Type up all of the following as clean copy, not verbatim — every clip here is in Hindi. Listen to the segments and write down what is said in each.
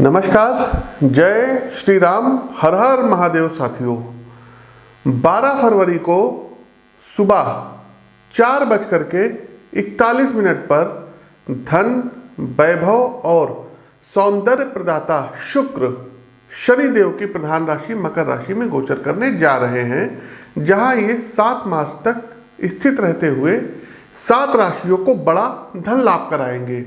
नमस्कार, जय श्री राम, हर हर महादेव साथियों। 12 फरवरी को सुबह 4:41 पर धन, वैभव और सौंदर्य प्रदाता शुक्र शनिदेव की प्रधान राशि मकर राशि में गोचर करने जा रहे हैं, जहां ये 7 मार्च तक स्थित रहते हुए 7 राशियों को बड़ा धन लाभ कराएंगे।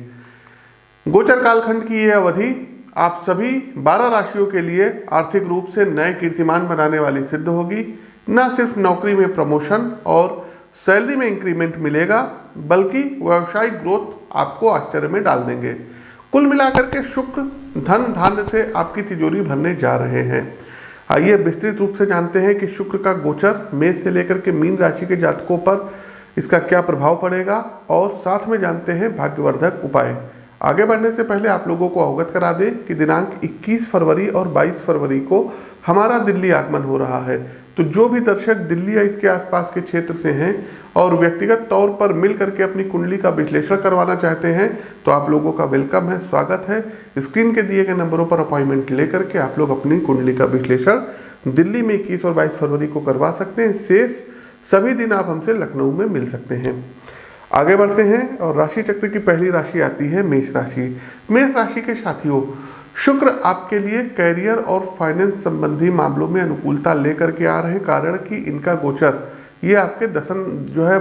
गोचर कालखंड की यह अवधि आप सभी 12 राशियों के लिए आर्थिक रूप से नए कीर्तिमान बनाने वाली सिद्ध होगी। न सिर्फ नौकरी में प्रमोशन और सैलरी में इंक्रीमेंट मिलेगा, बल्कि व्यावसायिक ग्रोथ आपको आश्चर्य में डाल देंगे। कुल मिलाकर के शुक्र धन धान्य से आपकी तिजोरी भरने जा रहे हैं। आइए विस्तृत रूप से जानते हैं कि शुक्र का गोचर मेष से लेकर के मीन राशि के जातकों पर इसका क्या प्रभाव पड़ेगा, और साथ में जानते हैं भाग्यवर्धक उपाय। आगे बढ़ने से पहले आप लोगों को अवगत करा दें कि दिनांक 21 फरवरी और 22 फरवरी को हमारा दिल्ली आगमन हो रहा है। तो जो भी दर्शक दिल्ली या इसके आसपास के क्षेत्र से हैं और व्यक्तिगत तौर पर मिल करके अपनी कुंडली का विश्लेषण करवाना चाहते हैं, तो आप लोगों का वेलकम है, स्वागत है। स्क्रीन के दिए गए नंबरों पर अपॉइंटमेंट लेकर के आप लोग अपनी कुंडली का विश्लेषण दिल्ली में 21 और 22 फरवरी को करवा सकते हैं। शेष सभी दिन आप हमसे लखनऊ में मिल सकते हैं। आगे बढ़ते हैं और राशि चक्र की पहली राशि आती है मेष राशि। मेष राशि के साथियों, शुक्र आपके लिए कैरियर और फाइनेंस संबंधी मामलों में अनुकूलता लेकर के आ रहे हैं, कारण कि इनका गोचर ये आपके दशम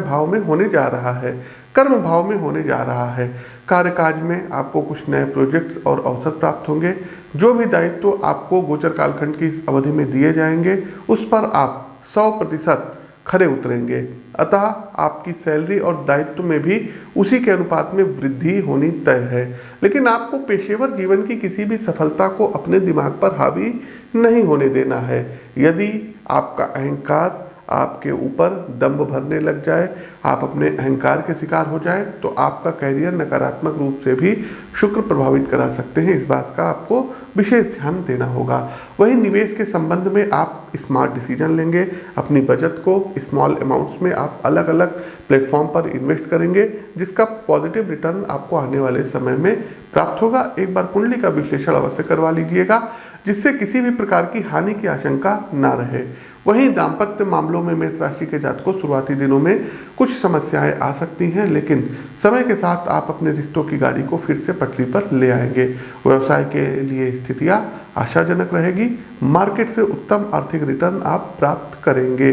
भाव में होने जा रहा है, कर्म भाव में होने जा रहा है। कार्यकाज में आपको कुछ नए प्रोजेक्ट्स और अवसर प्राप्त होंगे। जो भी दायित्व आपको गोचर कालखंड की इस अवधि में दिए जाएंगे, उस पर आप 100% खरे उतरेंगे। अतः आपकी सैलरी और दायित्व में भी उसी के अनुपात में वृद्धि होनी तय है। लेकिन आपको पेशेवर जीवन की किसी भी सफलता को अपने दिमाग पर हावी नहीं होने देना है। यदि आपका अहंकार आपके ऊपर दंभ भरने लग जाए, आप अपने अहंकार के शिकार हो जाए, तो आपका कैरियर नकारात्मक रूप से भी शुक्र प्रभावित करा सकते हैं। इस बात का आपको विशेष ध्यान देना होगा। वहीं निवेश के संबंध में आप स्मार्ट डिसीजन लेंगे। अपनी बचत को स्मॉल अमाउंट्स में आप अलग अलग प्लेटफॉर्म पर इन्वेस्ट करेंगे, जिसका पॉजिटिव रिटर्न आपको आने वाले समय में प्राप्त होगा। एक बार कुंडली का विश्लेषण अवश्य करवा लीजिएगा, जिससे किसी भी प्रकार की हानि की आशंका ना रहे। वहीं दाम्पत्य मामलों में मेष राशि के जातकों शुरुआती दिनों में कुछ समस्याएं आ सकती हैं, लेकिन समय के साथ आप अपने रिश्तों की गाड़ी को फिर से पटरी पर ले आएंगे। व्यवसाय के लिए स्थितियां आशाजनक रहेगी। मार्केट से उत्तम आर्थिक रिटर्न आप प्राप्त करेंगे।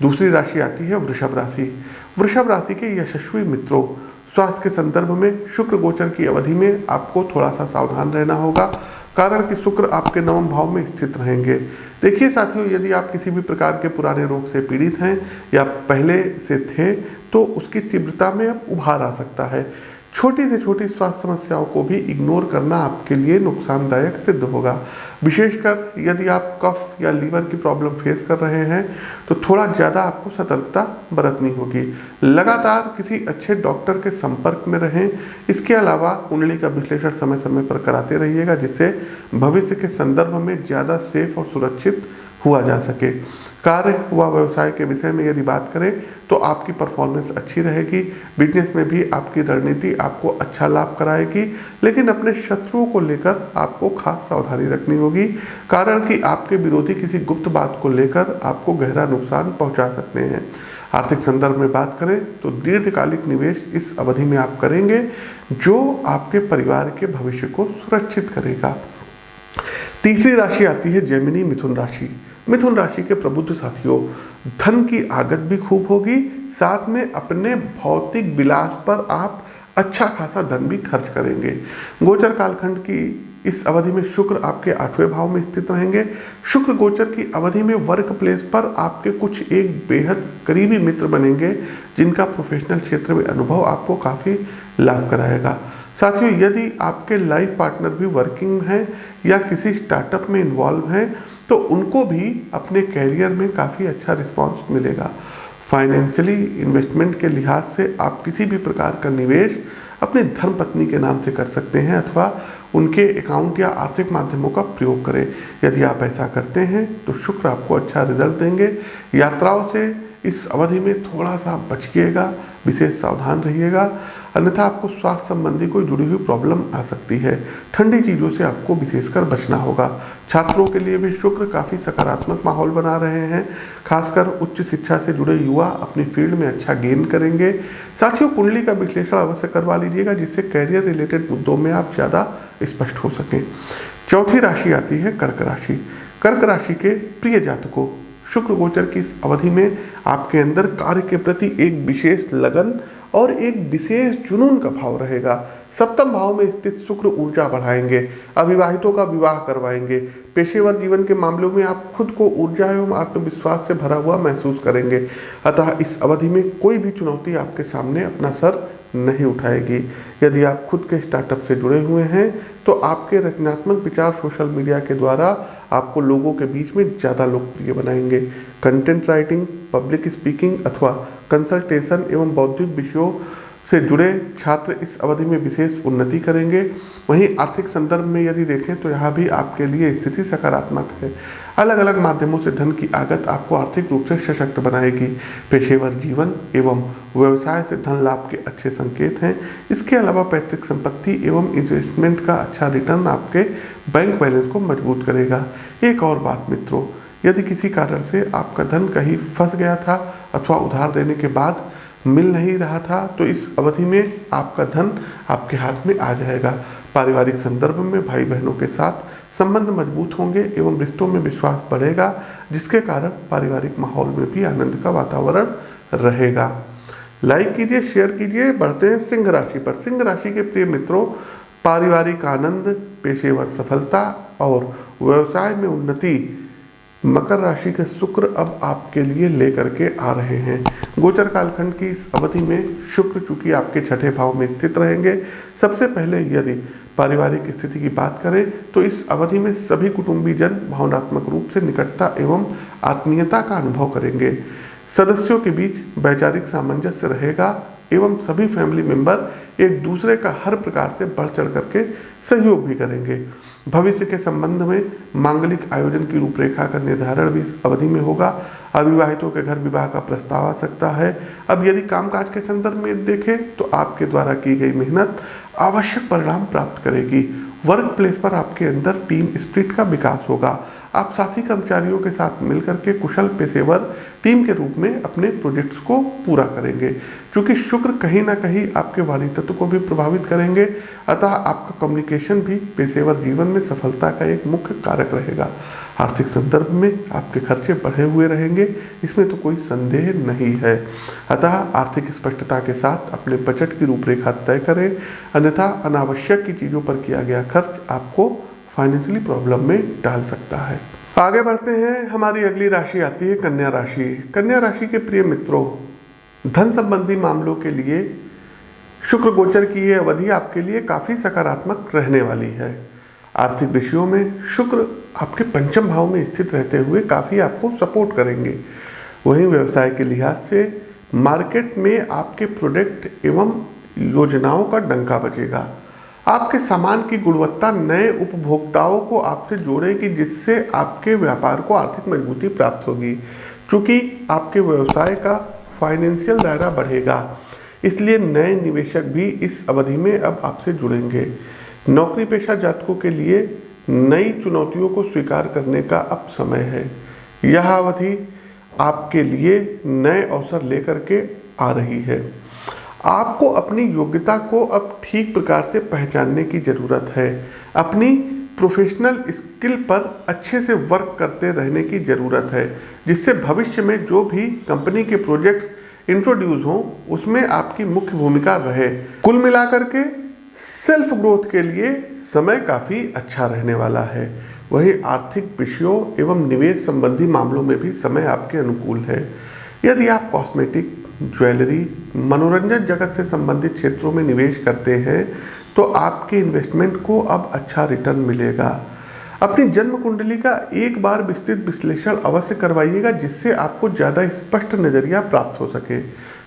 दूसरी राशि आती है वृषभ राशि। वृषभ राशि के यशस्वी मित्रों, स्वास्थ्य के संदर्भ में शुक्र गोचर की अवधि में आपको थोड़ा सा सावधान रहना होगा, कारण कि शुक्र आपके 9वें भाव में स्थित रहेंगे। देखिए साथियों, यदि आप किसी भी प्रकार के पुराने रोग से पीड़ित हैं या पहले से थे, तो उसकी तीव्रता में अब उभार आ सकता है। छोटी से छोटी स्वास्थ्य समस्याओं को भी इग्नोर करना आपके लिए नुकसानदायक सिद्ध होगा। विशेषकर यदि आप कफ या लीवर की प्रॉब्लम फेस कर रहे हैं, तो थोड़ा ज़्यादा आपको सतर्कता बरतनी होगी। लगातार किसी अच्छे डॉक्टर के संपर्क में रहें। इसके अलावा कुंडली का विश्लेषण समय समय पर कराते रहिएगा, जिससे भविष्य के संदर्भ में ज़्यादा सेफ और सुरक्षित हुआ जा सके। कार्य व व्यवसाय के विषय में यदि बात करें, तो आपकी परफॉर्मेंस अच्छी रहेगी। बिजनेस में भी आपकी रणनीति आपको अच्छा लाभ कराएगी, लेकिन अपने शत्रुओं को लेकर आपको खास सावधानी रखनी होगी, कारण कि आपके विरोधी किसी गुप्त बात को लेकर आपको गहरा नुकसान पहुंचा सकते हैं। आर्थिक संदर्भ में बात करें तो दीर्घकालिक निवेश इस अवधि में आप करेंगे, जो आपके परिवार के भविष्य को सुरक्षित करेगा। तीसरी राशि आती है जेमिनी मिथुन राशि। मिथुन राशि के प्रबुद्ध साथियों, धन की आगत भी खूब होगी, साथ में अपने भौतिक विलास पर आप अच्छा खासा धन भी खर्च करेंगे। गोचर कालखंड की इस अवधि में शुक्र आपके 8वें भाव में स्थित रहेंगे। शुक्र गोचर की अवधि में वर्क प्लेस पर आपके कुछ एक बेहद करीबी मित्र बनेंगे, जिनका प्रोफेशनल क्षेत्र में अनुभव आपको काफ़ी लाभ कराएगा। साथियों, यदि आपके लाइफ पार्टनर भी वर्किंग हैं या किसी स्टार्टअप में इन्वॉल्व हैं, तो उनको भी अपने कैरियर में काफ़ी अच्छा रिस्पांस मिलेगा। फाइनेंशियली इन्वेस्टमेंट के लिहाज से आप किसी भी प्रकार का निवेश अपनी धर्मपत्नी के नाम से कर सकते हैं, अथवा उनके अकाउंट या आर्थिक माध्यमों का प्रयोग करें। यदि आप ऐसा करते हैं तो शुक्र आपको अच्छा रिजल्ट देंगे। यात्राओं से इस अवधि में थोड़ा सा बचिएगा, विशेष सावधान रहिएगा। अन्यथा आपको स्वास्थ्य संबंधी कोई जुड़ी हुई प्रॉब्लम आ सकती है। ठंडी चीज़ों से आपको विशेषकर बचना होगा। छात्रों के लिए भी शुक्र काफ़ी सकारात्मक माहौल बना रहे हैं। खासकर उच्च शिक्षा से जुड़े युवा अपनी फील्ड में अच्छा गेन करेंगे। साथियों, कुंडली का विश्लेषण अवश्य करवा लीजिएगा, जिससे कैरियर रिलेटेड मुद्दों में आप ज़्यादा स्पष्ट हो सकें। चौथी राशि आती है कर्क राशि। कर्क राशि के प्रिय जातकों, शुक्र गोचर की इस अवधि में आपके अंदर कार्य के प्रति एक विशेष लगन और एक विशेष जुनून का भाव रहेगा। सप्तम भाव में स्थित शुक्र ऊर्जा बढ़ाएंगे, अविवाहितों का विवाह करवाएंगे। पेशेवर जीवन के मामलों में आप खुद को ऊर्जा एवं आत्मविश्वास से भरा हुआ महसूस करेंगे। अतः इस अवधि में कोई भी चुनौती आपके सामने अपना सर नहीं उठाएगी। यदि आप खुद के स्टार्टअप से जुड़े हुए हैं तो आपके रचनात्मक विचार सोशल मीडिया के द्वारा आपको लोगों के बीच में ज़्यादा लोकप्रिय बनाएंगे। कंटेंट राइटिंग, पब्लिक स्पीकिंग अथवा कंसल्टेशन एवं बौद्धिक विषयों से जुड़े छात्र इस अवधि में विशेष उन्नति करेंगे। वहीं आर्थिक संदर्भ में यदि देखें तो यहाँ भी आपके लिए स्थिति सकारात्मक है। अलग अलग माध्यमों से धन की आगत आपको आर्थिक रूप से सशक्त बनाएगी। पेशेवर जीवन एवं व्यवसाय से धन लाभ के अच्छे संकेत हैं। इसके अलावा पैतृक संपत्ति एवं इन्वेस्टमेंट का अच्छा रिटर्न आपके बैंक बैलेंस को मजबूत करेगा। एक और बात मित्रों, यदि किसी कारण से आपका धन कहीं फंस गया था अथवा उधार देने के बाद मिल नहीं रहा था, तो इस अवधि में आपका धन आपके हाथ में आ जाएगा। पारिवारिक संदर्भ में भाई बहनों के साथ संबंध मजबूत होंगे एवं रिश्तों में विश्वास बढ़ेगा, जिसके कारण पारिवारिक माहौल में भी आनंद का वातावरण रहेगा। लाइक कीजिए, शेयर कीजिए। बढ़ते हैं सिंह राशि पर। सिंह राशि के प्रिय मित्रों, पारिवारिक आनंद, पेशेवर सफलता और व्यवसाय में उन्नति मकर राशि के शुक्र अब आपके लिए लेकर के आ रहे हैं। गोचर कालखंड की इस अवधि में शुक्र चूंकि आपके छठे भाव में स्थित रहेंगे, सबसे पहले यदि पारिवारिक स्थिति की बात करें तो इस अवधि में सभी कुटुंबीजन भावनात्मक रूप से निकटता एवं आत्मीयता का अनुभव करेंगे। सदस्यों के बीच वैचारिक सामंजस्य रहेगा एवं सभी फैमिली मेंबर एक दूसरे का हर प्रकार से बढ़ चढ़ करके सहयोग भी करेंगे। भविष्य के संबंध में मांगलिक आयोजन की रूपरेखा का निर्धारण भी इस अवधि में होगा। अविवाहितों के घर विवाह का प्रस्ताव आ सकता है। अब यदि कामकाज के संदर्भ में देखें तो आपके द्वारा की गई मेहनत आवश्यक परिणाम प्राप्त करेगी। वर्क प्लेस पर आपके अंदर टीम स्पिरिट का विकास होगा। आप साथी कर्मचारियों के साथ मिलकर के कुशल पेशेवर टीम के रूप में अपने प्रोजेक्ट्स को पूरा करेंगे। क्योंकि शुक्र कहीं ना कहीं आपके वाणी तत्व को भी प्रभावित करेंगे, अतः आपका कम्युनिकेशन भी पेशेवर जीवन में सफलता का एक मुख्य कारक रहेगा। आर्थिक संदर्भ में आपके खर्चे बढ़े हुए रहेंगे, इसमें तो कोई संदेह नहीं है। अतः आर्थिक स्पष्टता के साथ अपने बजट की रूपरेखा तय करें, अन्यथा अनावश्यक की चीज़ों पर किया गया खर्च आपको फाइनेंशियली प्रॉब्लम में डाल सकता है। आगे बढ़ते हैं। हमारी अगली राशि आती है कन्या राशि। कन्या राशि के प्रिय मित्रों, धन संबंधी मामलों के लिए शुक्र गोचर की यह अवधि आपके लिए काफ़ी सकारात्मक रहने वाली है। आर्थिक विषयों में शुक्र आपके पंचम भाव में स्थित रहते हुए काफ़ी आपको सपोर्ट करेंगे। वहीं व्यवसाय के लिहाज से मार्केट में आपके प्रोडक्ट एवं योजनाओं का डंका बजेगा। आपके सामान की गुणवत्ता नए उपभोक्ताओं को आपसे जोड़ेगी, जिससे आपके व्यापार को आर्थिक मजबूती प्राप्त होगी। चूँकि आपके व्यवसाय का फाइनेंशियल दायरा बढ़ेगा, इसलिए नए निवेशक भी इस अवधि में अब आपसे जुड़ेंगे। नौकरी पेशा जातकों के लिए नई चुनौतियों को स्वीकार करने का अब समय है। यह अवधि आपके लिए नए अवसर लेकर के आ रही है। आपको अपनी योग्यता को अब ठीक प्रकार से पहचानने की ज़रूरत है। अपनी प्रोफेशनल स्किल पर अच्छे से वर्क करते रहने की ज़रूरत है, जिससे भविष्य में जो भी कंपनी के प्रोजेक्ट्स इंट्रोड्यूस हों उसमें आपकी मुख्य भूमिका रहे। कुल मिलाकर के सेल्फ ग्रोथ के लिए समय काफ़ी अच्छा रहने वाला है। वहीं आर्थिक विषयों एवं निवेश संबंधी मामलों में भी समय आपके अनुकूल है। यदि आप कॉस्मेटिक, ज्वेलरी, मनोरंजन जगत से संबंधित क्षेत्रों में निवेश करते हैं तो आपके इन्वेस्टमेंट को अब अच्छा रिटर्न मिलेगा। अपनी जन्म कुंडली का एक बार विस्तृत विश्लेषण अवश्य करवाइएगा, जिससे आपको ज़्यादा स्पष्ट नज़रिया प्राप्त हो सके।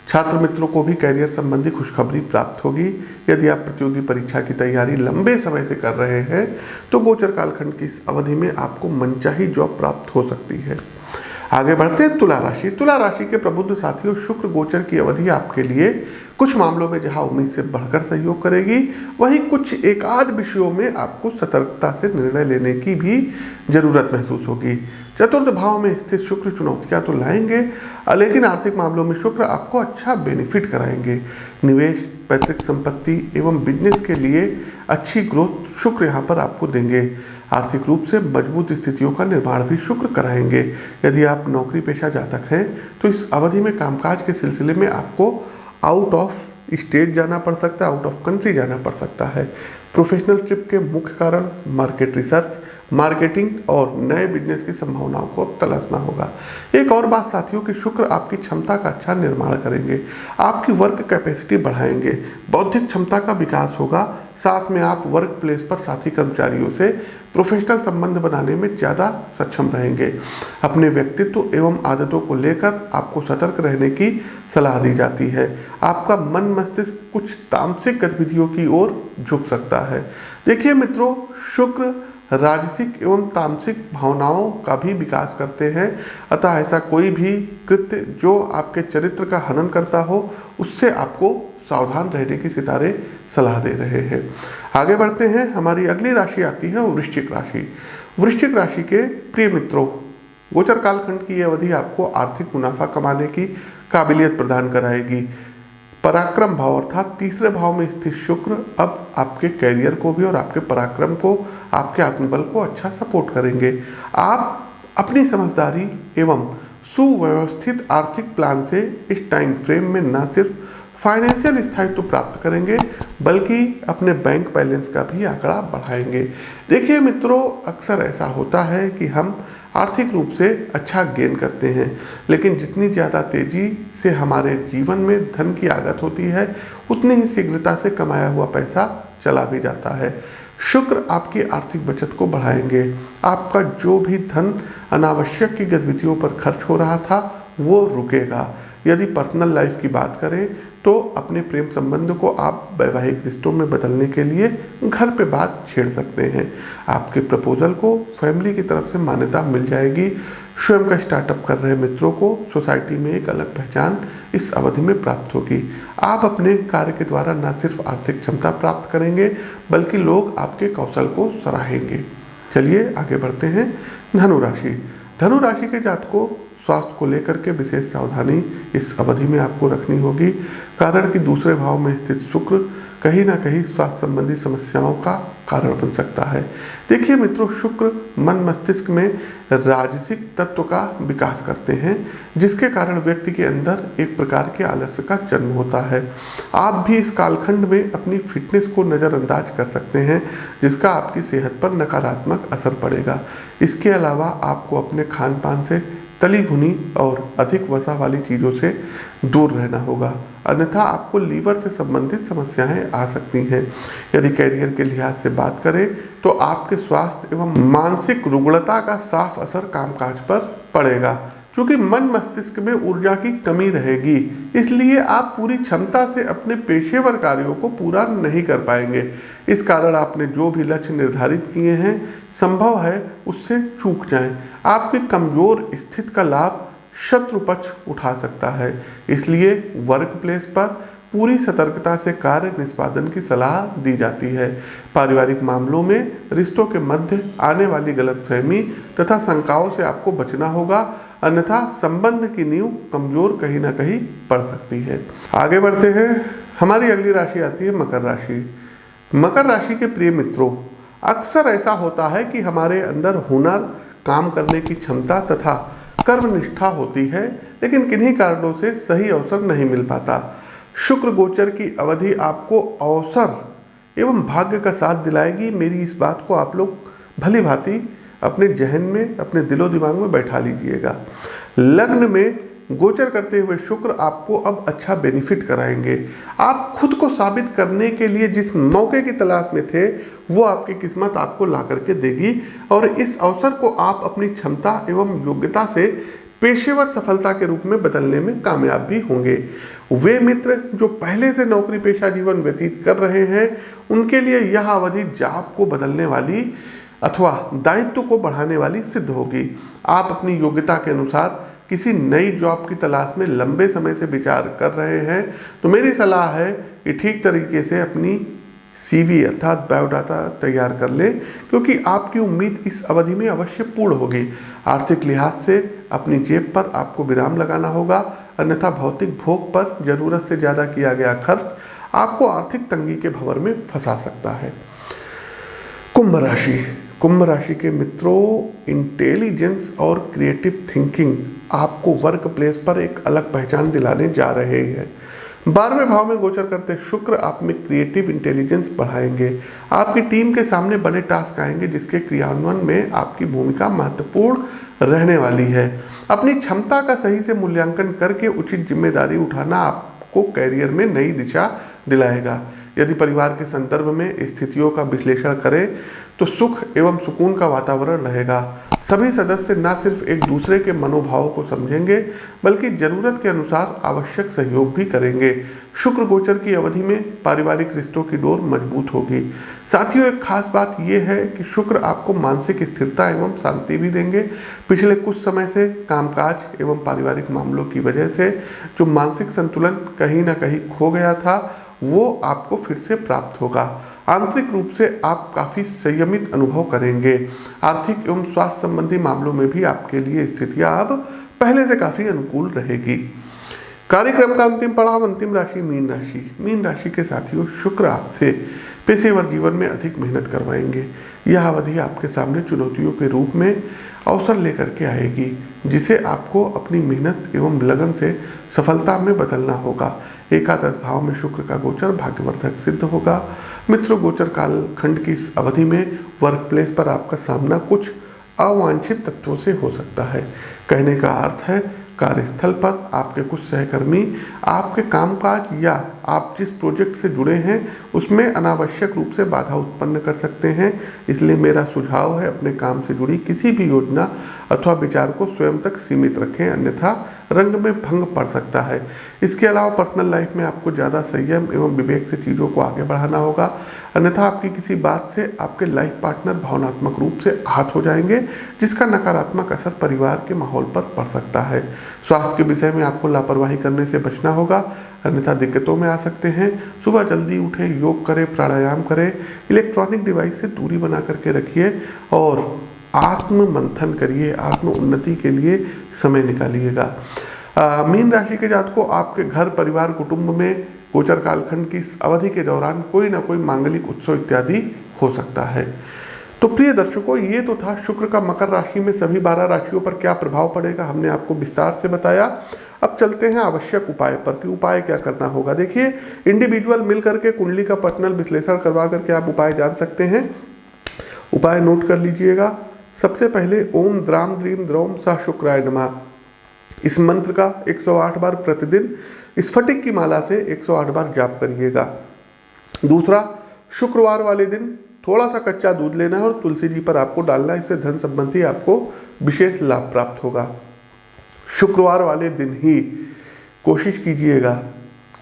छात्र मित्रों को भी कैरियर संबंधी खुशखबरी प्राप्त होगी। यदि आप प्रतियोगी परीक्षा की तैयारी लंबे समय से कर रहे हैं तो गोचर कालखंड की इस अवधि में आपको मनचाही जॉब प्राप्त हो सकती है। आगे बढ़ते हैं तुला राशि। तुला राशि के प्रबुद्ध साथियों, शुक्र गोचर की अवधि आपके लिए कुछ मामलों में जहां उम्मीद से बढ़कर सहयोग करेगी, वहीं कुछ एक आध विषयों में आपको सतर्कता से निर्णय लेने की भी जरूरत महसूस होगी। चतुर्थ भाव में स्थित शुक्र चुनौतियां तो लाएंगे, लेकिन आर्थिक मामलों में शुक्र आपको अच्छा बेनिफिट कराएंगे। निवेश, पैतृक संपत्ति एवं बिजनेस के लिए अच्छी ग्रोथ शुक्र यहाँ पर आपको देंगे। आर्थिक रूप से मजबूत स्थितियों का निर्माण भी शुक्र कराएंगे। यदि आप नौकरी पेशा जातक हैं तो इस अवधि में कामकाज के सिलसिले में आपको आउट ऑफ स्टेट जाना पड़ सकता है, आउट ऑफ कंट्री जाना पड़ सकता है। प्रोफेशनल ट्रिप के मुख्य कारण मार्केट रिसर्च, मार्केटिंग और नए बिजनेस की संभावनाओं को तलाशना होगा। एक और बात साथियों कि शुक्र आपकी क्षमता का अच्छा निर्माण करेंगे, आपकी वर्क कैपेसिटी बढ़ाएंगे, बौद्धिक क्षमता का विकास होगा। साथ में आप वर्क प्लेस पर साथी कर्मचारियों से प्रोफेशनल संबंध बनाने में ज़्यादा सक्षम रहेंगे। अपने व्यक्तित्व एवं आदतों को लेकर आपको सतर्क रहने की सलाह दी जाती है। आपका मन मस्तिष्क कुछ तामसिक गतिविधियों की ओर झुक सकता है। देखिए मित्रों, शुक्र राजसिक एवं तामसिक भावनाओं का भी विकास करते हैं, अतः ऐसा कोई भी कृत्य जो आपके चरित्र का हनन करता हो उससे आपको सावधान रहने की सितारे सलाह दे रहे हैं। आगे बढ़ते हैं। हमारी अगली राशि आती है वृश्चिक राशि। वृश्चिक राशि के प्रिय मित्रों, गोचर कालखंड की यह अवधि आपको आर्थिक मुनाफा कमाने की काबिलियत प्रदान कराएगी। पराक्रम भाव अर्थात तीसरे भाव में स्थित शुक्र अब आपके कैरियर को भी और आपके पराक्रम को, आपके आत्मबल को अच्छा सपोर्ट करेंगे। आप अपनी समझदारी एवं सुव्यवस्थित आर्थिक प्लान से इस टाइम फ्रेम में न सिर्फ फाइनेंशियल स्थायित्व प्राप्त करेंगे बल्कि अपने बैंक बैलेंस का भी आंकड़ा बढ़ाएंगे। देखिए मित्रों, अक्सर ऐसा होता है कि हम आर्थिक रूप से अच्छा गेन करते हैं, लेकिन जितनी ज़्यादा तेज़ी से हमारे जीवन में धन की आगत होती है उतनी ही शीघ्रता से कमाया हुआ पैसा चला भी जाता है। शुक्र आपकी आर्थिक बचत को बढ़ाएंगे। आपका जो भी धन अनावश्यक की गतिविधियों पर खर्च हो रहा था वो रुकेगा। यदि पर्सनल लाइफ की बात करें तो अपने प्रेम संबंध को आप वैवाहिक रिश्तों में बदलने के लिए घर पे बात छेड़ सकते हैं। आपके प्रपोजल को फैमिली की तरफ से मान्यता मिल जाएगी। स्वयं का स्टार्टअप कर रहे मित्रों को सोसाइटी में एक अलग पहचान इस अवधि में प्राप्त होगी। आप अपने कार्य के द्वारा न सिर्फ आर्थिक क्षमता प्राप्त करेंगे बल्कि लोग आपके कौशल को सराहेंगे। चलिए आगे बढ़ते हैं। धनु राशि। धनु राशि के जातकों, स्वास्थ्य को लेकर के विशेष सावधानी इस अवधि में आपको रखनी होगी, कारण कि दूसरे भाव में स्थित शुक्र कहीं ना कहीं स्वास्थ्य संबंधी समस्याओं का कारण बन सकता है। देखिए मित्रों, शुक्र मन मस्तिष्क में राजसिक तत्व का विकास करते हैं, जिसके कारण व्यक्ति के अंदर एक प्रकार के आलस्य का जन्म होता है। आप भी इस कालखंड में अपनी फिटनेस को नज़रअंदाज कर सकते हैं, जिसका आपकी सेहत पर नकारात्मक असर पड़ेगा। इसके अलावा आपको अपने खान पान से तली भुनी और अधिक वसा वाली चीज़ों से दूर रहना होगा, अन्यथा आपको लीवर से संबंधित समस्याएं आ सकती हैं। यदि कैरियर के लिहाज से बात करें तो आपके स्वास्थ्य एवं मानसिक रुग्णता का साफ असर कामकाज पर पड़ेगा। क्योंकि मन मस्तिष्क में ऊर्जा की कमी रहेगी, इसलिए आप पूरी क्षमता से अपने पेशेवर कार्यों को पूरा नहीं कर पाएंगे। इस कारण आपने जो भी लक्ष्य निर्धारित किए हैं संभव है उससे चूक जाएं। आपकी कमजोर स्थिति का लाभ शत्रु पक्ष उठा सकता है, इसलिए वर्क प्लेस पर पूरी सतर्कता से कार्य निष्पादन की सलाह दी जाती है। पारिवारिक मामलों में रिश्तों के मध्य आने वाली गलतफहमी तथा शंकाओं से आपको बचना होगा, अन्यथा संबंध की नींव कमजोर कहीं ना कहीं पड़ सकती है। आगे बढ़ते हैं। हमारी अगली राशि आती है मकर राशि। मकर राशि के प्रिय मित्रों, अक्सर ऐसा होता है कि हमारे अंदर हुनर, काम करने की क्षमता तथा कर्मनिष्ठा होती है, लेकिन किन्हीं कारणों से सही अवसर नहीं मिल पाता। शुक्र गोचर की अवधि आपको अवसर एवं भाग्य का साथ दिलाएगी। मेरी इस बात को आप लोग भली भांति अपने जहन में, अपने दिलो दिमाग में बैठा लीजिएगा। लग्न में गोचर करते हुए शुक्र आपको अब अच्छा बेनिफिट कराएंगे। आप खुद को साबित करने के लिए जिस मौके की तलाश में थे वो आपकी किस्मत आपको ला करके देगी और इस अवसर को आप अपनी क्षमता एवं योग्यता से पेशेवर सफलता के रूप में बदलने में कामयाब भी होंगे। वे मित्र जो पहले से नौकरी पेशा जीवन व्यतीत कर रहे हैं उनके लिए यह अवधि जॉब को बदलने वाली अथवा दायित्व को बढ़ाने वाली सिद्ध होगी। आप अपनी योग्यता के अनुसार किसी नई जॉब की तलाश में लंबे समय से विचार कर रहे हैं तो मेरी सलाह है कि ठीक तरीके से अपनी CV अर्थात बायोडाटा तैयार कर लें, क्योंकि आपकी उम्मीद इस अवधि में अवश्य पूर्ण होगी। आर्थिक लिहाज से अपनी जेब पर आपको विराम लगाना होगा, अन्यथा भौतिक भोग पर जरूरत से ज़्यादा किया गया खर्च आपको आर्थिक तंगी के भंवर में फंसा सकता है। कुंभ राशि के मित्रों, इंटेलिजेंस और क्रिएटिव थिंकिंग आपको वर्क प्लेस पर एक अलग पहचान दिलाने जा रहे हैं। 12वें भाव में गोचर करते शुक्र आप में क्रिएटिव इंटेलिजेंस बढ़ाएंगे। आपकी टीम के सामने बड़े टास्क आएंगे जिसके क्रियान्वयन में आपकी भूमिका महत्वपूर्ण रहने वाली है। अपनी क्षमता का सही से मूल्यांकन करके उचित जिम्मेदारी उठाना आपको कैरियर में नई दिशा दिलाएगा। यदि परिवार के संदर्भ में स्थितियों का विश्लेषण करें तो सुख एवं सुकून का वातावरण रहेगा। सभी सदस्य न सिर्फ एक दूसरे के मनोभावों को समझेंगे बल्कि जरूरत के अनुसार आवश्यक सहयोग भी करेंगे। शुक्र गोचर की अवधि में पारिवारिक रिश्तों की डोर मजबूत होगी। साथियों, एक खास बात यह है कि शुक्र आपको मानसिक स्थिरता एवं शांति भी देंगे। पिछले कुछ समय से कामकाज एवं पारिवारिक मामलों की वजह से जो मानसिक संतुलन कहीं ना कहीं खो गया था वो आपको फिर से प्राप्त होगा। आंतरिक रूप से आप काफ़ी संयमित अनुभव करेंगे। आर्थिक एवं स्वास्थ्य संबंधी मामलों में भी आपके लिए स्थितियां अब पहले से काफ़ी अनुकूल रहेगी। कार्यक्रम का अंतिम पड़ाव, अंतिम राशि मीन राशि। मीन राशि के साथियों, शुक्र आपसे पेशेवर जीवन में अधिक मेहनत करवाएंगे। यह अवधि आपके सामने चुनौतियों के रूप में अवसर लेकर के आएगी जिसे आपको अपनी मेहनत एवं लगन से सफलता में बदलना होगा। एकादश भाव में शुक्र का गोचर भाग्यवर्धक सिद्ध होगा। मित्रों, गोचर काल खंड की इस अवधि में वर्क प्लेस पर आपका सामना कुछ अवांछित तत्वों से हो सकता है। कहने का अर्थ है कार्यस्थल पर आपके कुछ सहकर्मी आपके कामकाज या आप जिस प्रोजेक्ट से जुड़े हैं उसमें अनावश्यक रूप से बाधा उत्पन्न कर सकते हैं। इसलिए मेरा सुझाव है अपने काम से जुड़ी किसी भी योजना अथवा विचार को स्वयं तक सीमित रखें, अन्यथा रंग में भंग पड़ सकता है। इसके अलावा पर्सनल लाइफ में आपको ज़्यादा संयम एवं विवेक से चीज़ों को आगे बढ़ाना होगा, अन्यथा आपकी किसी बात से आपके लाइफ पार्टनर भावनात्मक रूप से आहत हो जाएंगे जिसका नकारात्मक असर परिवार के माहौल पर पड़ सकता है। स्वास्थ्य के विषय में आपको लापरवाही करने से बचना होगा, अन्यथा दिक्कतों में आ सकते हैं। सुबह जल्दी उठें, योग करें, प्राणायाम करें, इलेक्ट्रॉनिक डिवाइस से दूरी बना करके रखिए और आत्म मंथन करिए, आत्म उन्नति के लिए समय निकालिएगा। मीन राशि के जातकों, आपके घर, परिवार, कुटुंब में गोचर कालखंड की इस अवधि के दौरान कोई ना कोई मांगलिक उत्सव इत्यादि हो सकता है। तो प्रिय दर्शकों, ये तो था शुक्र का मकर राशि में सभी 12 राशियों पर क्या प्रभाव पड़ेगा, हमने आपको विस्तार से बताया। अब चलते हैं आवश्यक उपाय पर कि उपाय क्या करना होगा। देखिए, इंडिविजुअल मिल करके कुंडली का पर्सनल विश्लेषण करवा करके आप उपाय जान सकते हैं। उपाय नोट कर लीजिएगा। सबसे पहले ओम द्राम द्रीम द्रौम सह शुक्राय नमः, इस मंत्र का 108 बार प्रतिदिन स्फटिक की माला से 108 बार जाप करिएगा। दूसरा, शुक्रवार वाले दिन थोड़ा सा कच्चा दूध लेना है और तुलसी जी पर आपको डालना है, इससे धन संबंधी आपको विशेष लाभ प्राप्त होगा। शुक्रवार वाले दिन ही कोशिश कीजिएगा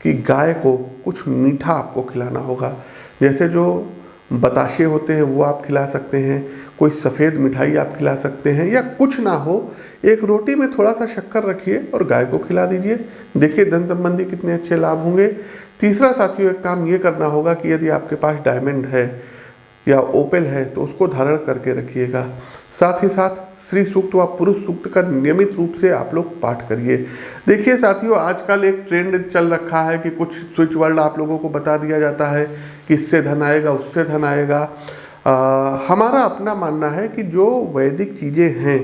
कि गाय को कुछ मीठा आपको खिलाना होगा। जैसे जो बताशे होते हैं वो आप खिला सकते हैं, कोई सफ़ेद मिठाई आप खिला सकते हैं, या कुछ ना हो एक रोटी में थोड़ा सा शक्कर रखिए और गाय को खिला दीजिए। देखिए धन संबंधी कितने अच्छे लाभ होंगे। तीसरा साथियों, एक काम ये करना होगा कि यदि आपके पास डायमंड है या ओपेल है तो उसको धारण करके रखिएगा। साथ ही साथ श्री सूक्त व पुरुष सूक्त का नियमित रूप से आप लोग पाठ करिए। देखिए साथियों, आजकल एक ट्रेंड चल रखा है कि कुछ स्विच वर्ड आप लोगों को बता दिया जाता है कि इससे धन आएगा, उससे धन आएगा। हमारा अपना मानना है कि जो वैदिक चीज़ें हैं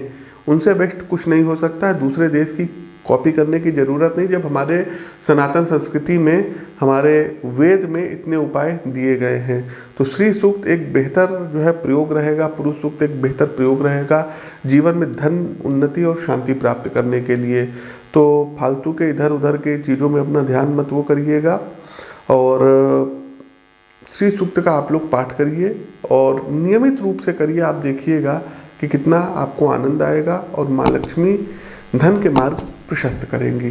उनसे बेस्ट कुछ नहीं हो सकता है। दूसरे देश की कॉपी करने की ज़रूरत नहीं, जब हमारे सनातन संस्कृति में, हमारे वेद में इतने उपाय दिए गए हैं। तो श्री सूक्त एक बेहतर जो है प्रयोग रहेगा, पुरुष सूक्त एक बेहतर प्रयोग रहेगा जीवन में धन, उन्नति और शांति प्राप्त करने के लिए। तो फालतू के इधर उधर के चीज़ों में अपना ध्यान मत वो करिएगा और श्री सूक्त का आप लोग पाठ करिए और नियमित रूप से करिए। आप देखिएगा कि कितना आपको आनंद आएगा और माँ लक्ष्मी धन के मार्ग प्रशस्त करेंगी।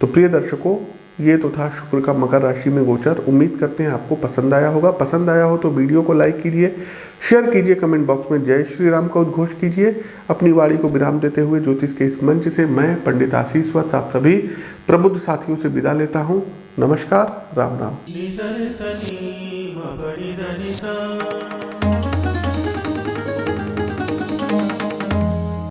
तो प्रिय दर्शकों, ये तो था शुक्र का मकर राशि में गोचर। उम्मीद करते हैं आपको पसंद आया होगा। पसंद आया हो तो वीडियो को लाइक कीजिए, शेयर कीजिए, कमेंट बॉक्स में जय श्री राम का उद्घोष कीजिए। अपनी वाणी को विराम देते हुए ज्योतिष के इस मंच से मैं पंडित आशीष वत्स आप सभी प्रबुद्ध साथियों से विदा लेता हूँ। नमस्कार, राम राम।